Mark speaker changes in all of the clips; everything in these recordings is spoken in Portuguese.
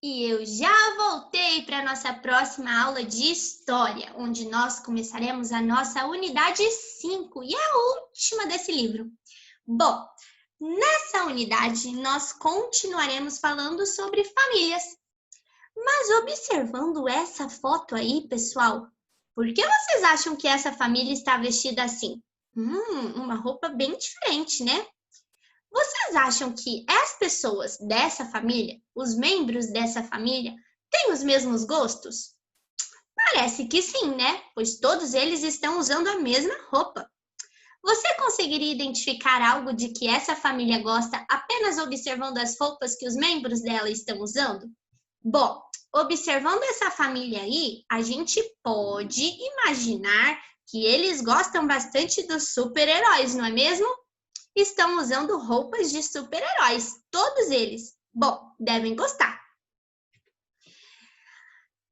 Speaker 1: E eu já voltei para a nossa próxima aula de História, onde nós começaremos a nossa unidade 5 e a última desse livro. Bom, nessa unidade nós continuaremos falando sobre famílias. Mas observando essa foto aí, pessoal, por que vocês acham que essa família está vestida assim? Uma roupa bem diferente, né? Vocês acham que as pessoas dessa família, os membros dessa família, têm os mesmos gostos? Parece que sim, né? Pois todos eles estão usando a mesma roupa. Você conseguiria identificar algo de que essa família gosta apenas observando as roupas que os membros dela estão usando? Bom, observando essa família aí, a gente pode imaginar que eles gostam bastante dos super-heróis, não é mesmo? Estão usando roupas de super-heróis, todos eles. Bom, devem gostar.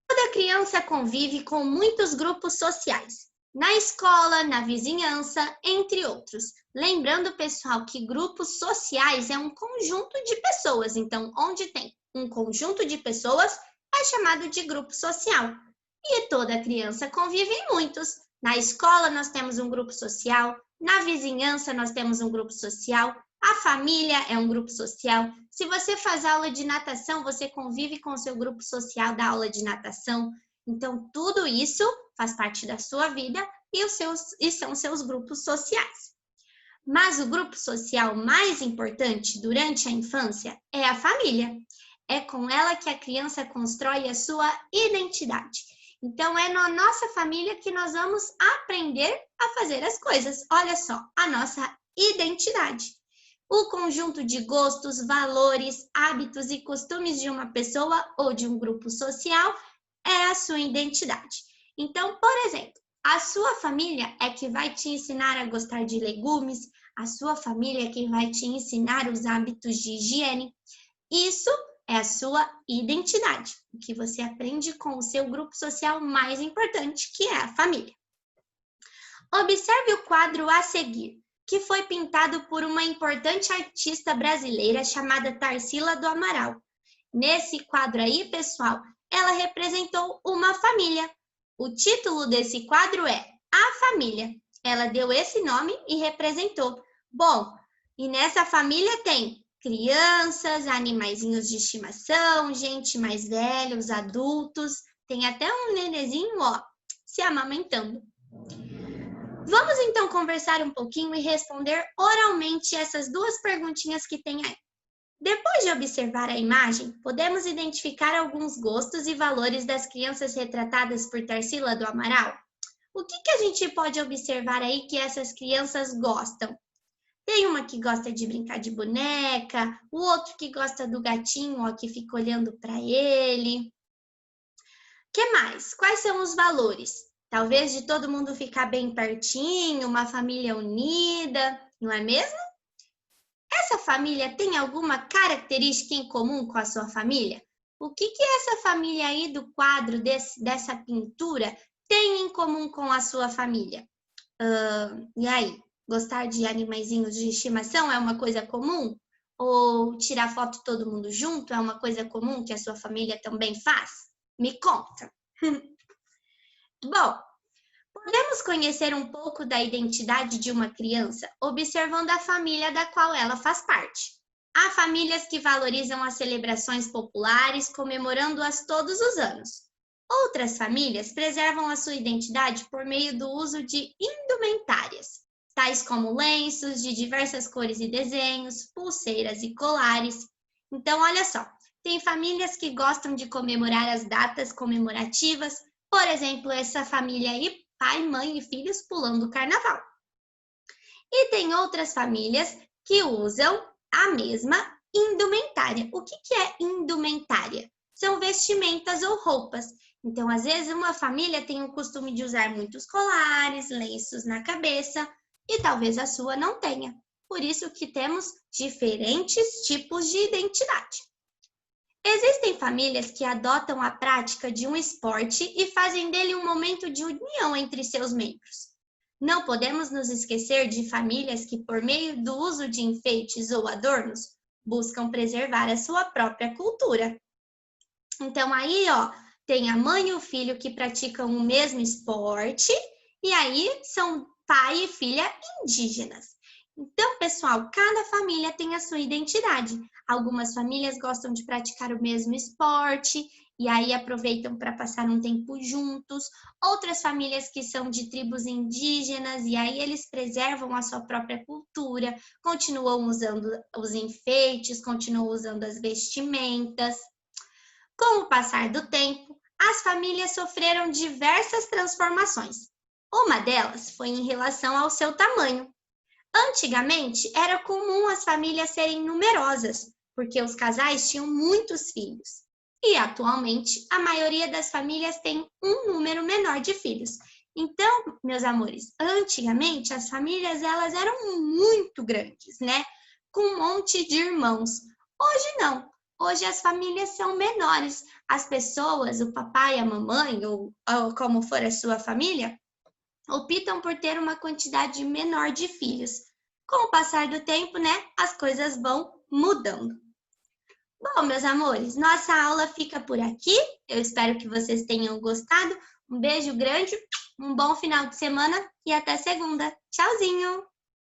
Speaker 1: Toda criança convive com muitos grupos sociais, na escola, na vizinhança, entre outros. Lembrando, pessoal, que grupos sociais é um conjunto de pessoas, então, onde tem um conjunto de pessoas, é chamado de grupo social. E toda criança convive em muitos. Na escola, nós temos um grupo social, na vizinhança, nós temos um grupo social, a família é um grupo social. Se você faz aula de natação, você convive com o seu grupo social da aula de natação. Então, tudo isso faz parte da sua vida e são seus grupos sociais. Mas o grupo social mais importante durante a infância é a família. É com ela que a criança constrói a sua identidade. Então, é na nossa família que nós vamos aprender a fazer as coisas. Olha só, a nossa identidade. O conjunto de gostos, valores, hábitos e costumes de uma pessoa ou de um grupo social é a sua identidade. Então, por exemplo, a sua família é que vai te ensinar a gostar de legumes, a sua família é quem vai te ensinar os hábitos de higiene. Isso é a sua identidade, o que você aprende com o seu grupo social mais importante, que é a família. Observe o quadro a seguir, que foi pintado por uma importante artista brasileira chamada Tarsila do Amaral. Nesse quadro aí, pessoal, ela representou uma família. O título desse quadro é A Família. Ela deu esse nome e representou. Bom, e nessa família tem crianças, animaizinhos de estimação, gente mais velha, os adultos, tem até um nenezinho, ó, se amamentando. Vamos então conversar um pouquinho e responder oralmente essas duas perguntinhas que tem aí. Depois de observar a imagem, podemos identificar alguns gostos e valores das crianças retratadas por Tarsila do Amaral? O que a gente pode observar aí que essas crianças gostam? Tem uma que gosta de brincar de boneca, o outro que gosta do gatinho, ó, que fica olhando para ele. Que mais? Quais são os valores? Talvez de todo mundo ficar bem pertinho, uma família unida, não é mesmo? Essa família tem alguma característica em comum com a sua família? O que essa família aí do quadro dessa pintura tem em comum com a sua família? E aí, gostar de animaizinhos de estimação é uma coisa comum? Ou tirar foto todo mundo junto é uma coisa comum que a sua família também faz? Me conta! Bom, podemos conhecer um pouco da identidade de uma criança observando a família da qual ela faz parte. Há famílias que valorizam as celebrações populares, comemorando-as todos os anos. Outras famílias preservam a sua identidade por meio do uso de indumentárias, tais como lenços de diversas cores e desenhos, pulseiras e colares. Então, olha só, tem famílias que gostam de comemorar as datas comemorativas, por exemplo, essa família aí, pai, mãe e filhos pulando o carnaval. E tem outras famílias que usam a mesma indumentária. O que é indumentária? São vestimentas ou roupas. Então, às vezes, uma família tem o costume de usar muitos colares, lenços na cabeça, e talvez a sua não tenha. Por isso que temos diferentes tipos de identidade. Existem famílias que adotam a prática de um esporte e fazem dele um momento de união entre seus membros. Não podemos nos esquecer de famílias que, por meio do uso de enfeites ou adornos, buscam preservar a sua própria cultura. Então, aí, ó, tem a mãe e o filho que praticam o mesmo esporte, e aí são pai e filha indígenas. Então, pessoal, cada família tem a sua identidade. Algumas famílias gostam de praticar o mesmo esporte e aí aproveitam para passar um tempo juntos. Outras famílias que são de tribos indígenas e aí eles preservam a sua própria cultura, continuam usando os enfeites, continuam usando as vestimentas. Com o passar do tempo, as famílias sofreram diversas transformações. Uma delas foi em relação ao seu tamanho. Antigamente, era comum as famílias serem numerosas, porque os casais tinham muitos filhos. E atualmente, a maioria das famílias tem um número menor de filhos. Então, meus amores, antigamente as famílias elas eram muito grandes, né? Com um monte de irmãos. Hoje não. Hoje as famílias são menores. As pessoas, o papai, a mamãe, ou como for a sua família, optam por ter uma quantidade menor de filhos. Com o passar do tempo, né, as coisas vão mudando. Bom, meus amores, nossa aula fica por aqui. Eu espero que vocês tenham gostado. Um beijo grande, um bom final de semana e até segunda. Tchauzinho!